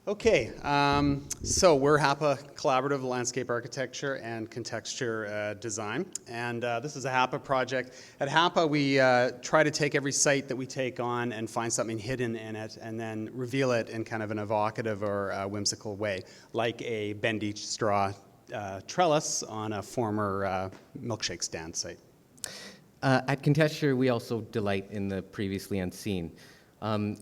Okay, so we're HAPA Collaborative Landscape Architecture and Contexture Design, and this is a HAPA project. At HAPA, we try to take every site that we take on and find something hidden in it, and then reveal it in kind of an evocative or whimsical way, like a bendy straw trellis on a former milkshake stand site. At Contexture, we also delight in the previously unseen.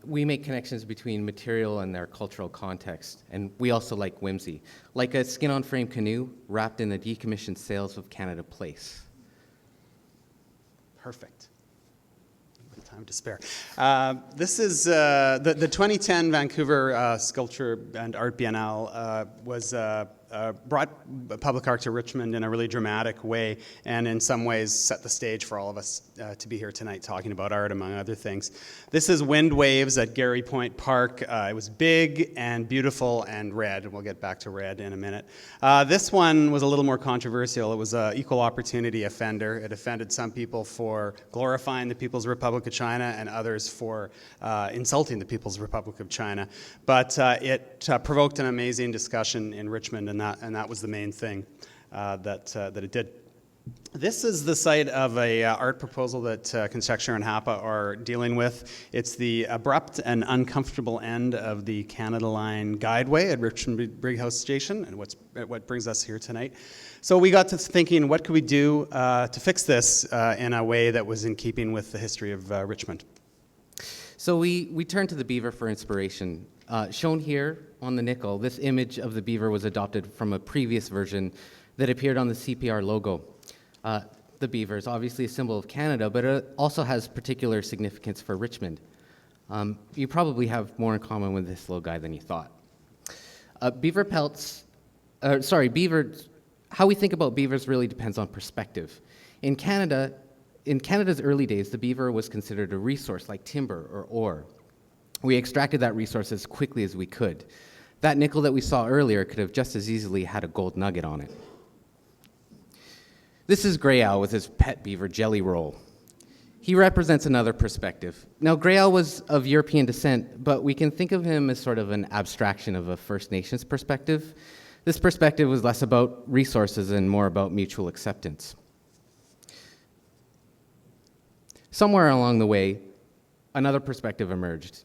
We make connections between material and their cultural context, and we also like whimsy, like a skin-on-frame canoe wrapped in the decommissioned sails of Canada Place. Perfect. Time to spare. This is the 2010 Vancouver Sculpture and Art Biennale was brought public art to Richmond in a really dramatic way, and in some ways set the stage for all of us to be here tonight talking about art, among other things. This is Wind Waves at Garry Point Park. It was big and beautiful and red, and we'll get back to red in a minute. This one was a little more controversial. It was an equal opportunity offender. It offended some people for glorifying the People's Republic of China and others for insulting the People's Republic of China. But it provoked an amazing discussion in Richmond, and that was the main thing that it did. This is the site of a art proposal that Contexture and HAPA are dealing with. It's the abrupt and uncomfortable end of the Canada Line Guideway at Richmond Brighouse Station, and what brings us here tonight. So we got to thinking, what could we do to fix this in a way that was in keeping with the history of Richmond? So we turned to the beaver for inspiration. Shown here on the nickel, this image of the beaver was adopted from a previous version that appeared on the CPR logo. The beaver is obviously a symbol of Canada, but it also has particular significance for Richmond. You probably have more in common with this little guy than you thought. How we think about beavers really depends on perspective. In Canada's early days, the beaver was considered a resource like timber or ore. We extracted that resource as quickly as we could. That nickel that we saw earlier could have just as easily had a gold nugget on it. This is Grey Owl with his pet beaver, Jelly Roll. He represents another perspective. Now, Grey Owl was of European descent, but we can think of him as sort of an abstraction of a First Nations perspective. This perspective was less about resources and more about mutual acceptance. Somewhere along the way, another perspective emerged.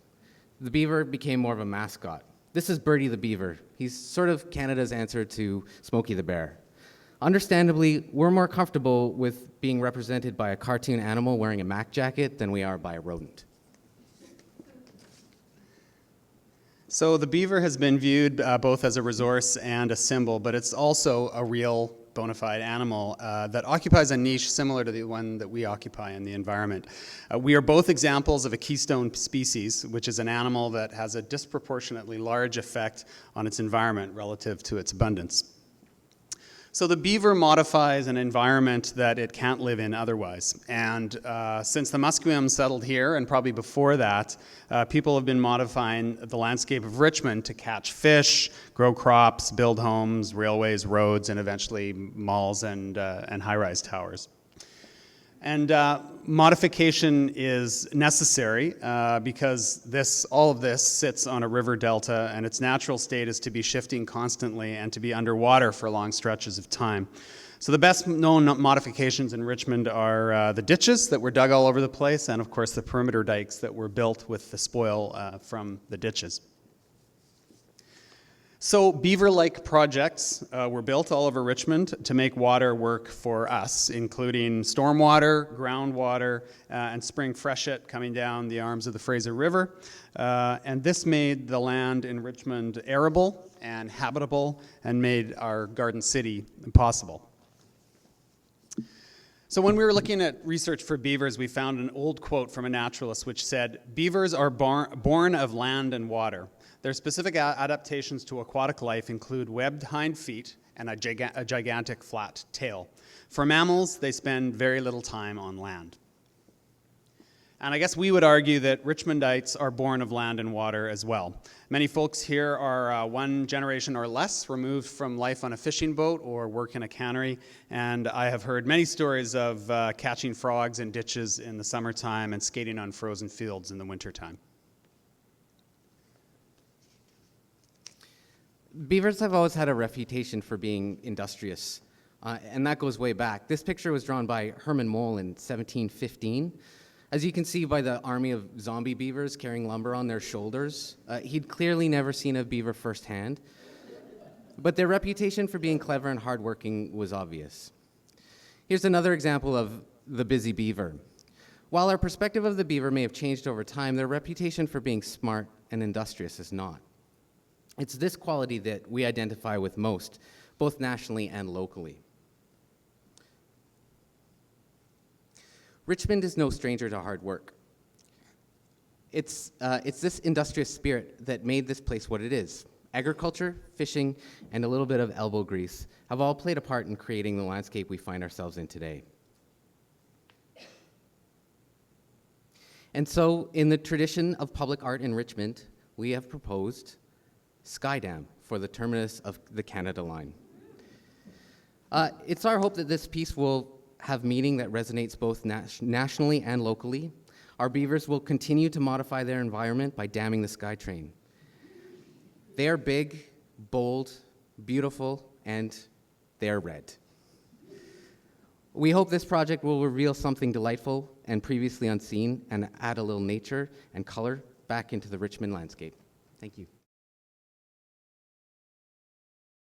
The beaver became more of a mascot. This is Birdie the Beaver. He's sort of Canada's answer to Smokey the Bear. Understandably, we're more comfortable with being represented by a cartoon animal wearing a Mac jacket than we are by a rodent. So the beaver has been viewed both as a resource and a symbol, but it's also a real bona fide animal that occupies a niche similar to the one that we occupy in the environment. We are both examples of a keystone species, which is an animal that has a disproportionately large effect on its environment relative to its abundance. So the beaver modifies an environment that it can't live in otherwise. And since the Musqueam settled here, and probably before that, people have been modifying the landscape of Richmond to catch fish, grow crops, build homes, railways, roads, and eventually malls and high-rise towers. And modification is necessary because all of this sits on a river delta, and its natural state is to be shifting constantly and to be underwater for long stretches of time. So the best known modifications in Richmond are the ditches that were dug all over the place, and of course the perimeter dikes that were built with the spoil from the ditches. So beaver-like projects were built all over Richmond to make water work for us, including stormwater, groundwater, and spring freshet coming down the arms of the Fraser River. And this made the land in Richmond arable and habitable and made our garden city possible. So when we were looking at research for beavers, we found an old quote from a naturalist which said, "Beavers are born of land and water. Their specific adaptations to aquatic life include webbed hind feet and a gigantic flat tail. For mammals, they spend very little time on land." And I guess we would argue that Richmondites are born of land and water as well. Many folks here are one generation or less removed from life on a fishing boat or work in a cannery, and I have heard many stories of catching frogs in ditches in the summertime and skating on frozen fields in the wintertime. Beavers have always had a reputation for being industrious, and that goes way back. This picture was drawn by Herman Moll in 1715. As you can see by the army of zombie beavers carrying lumber on their shoulders, he'd clearly never seen a beaver firsthand, but their reputation for being clever and hardworking was obvious. Here's another example of the busy beaver. While our perspective of the beaver may have changed over time, their reputation for being smart and industrious is not. It's this quality that we identify with most, both nationally and locally. Richmond is no stranger to hard work. It's this industrious spirit that made this place what it is. Agriculture, fishing, and a little bit of elbow grease have all played a part in creating the landscape we find ourselves in today. And so, in the tradition of public art in Richmond, we have proposed Skydam for the terminus of the Canada Line. It's our hope that this piece will have meaning that resonates both nationally and locally. Our beavers will continue to modify their environment by damming the SkyTrain. They are big, bold, beautiful, and they are red. We hope this project will reveal something delightful and previously unseen and add a little nature and color back into the Richmond landscape. Thank you.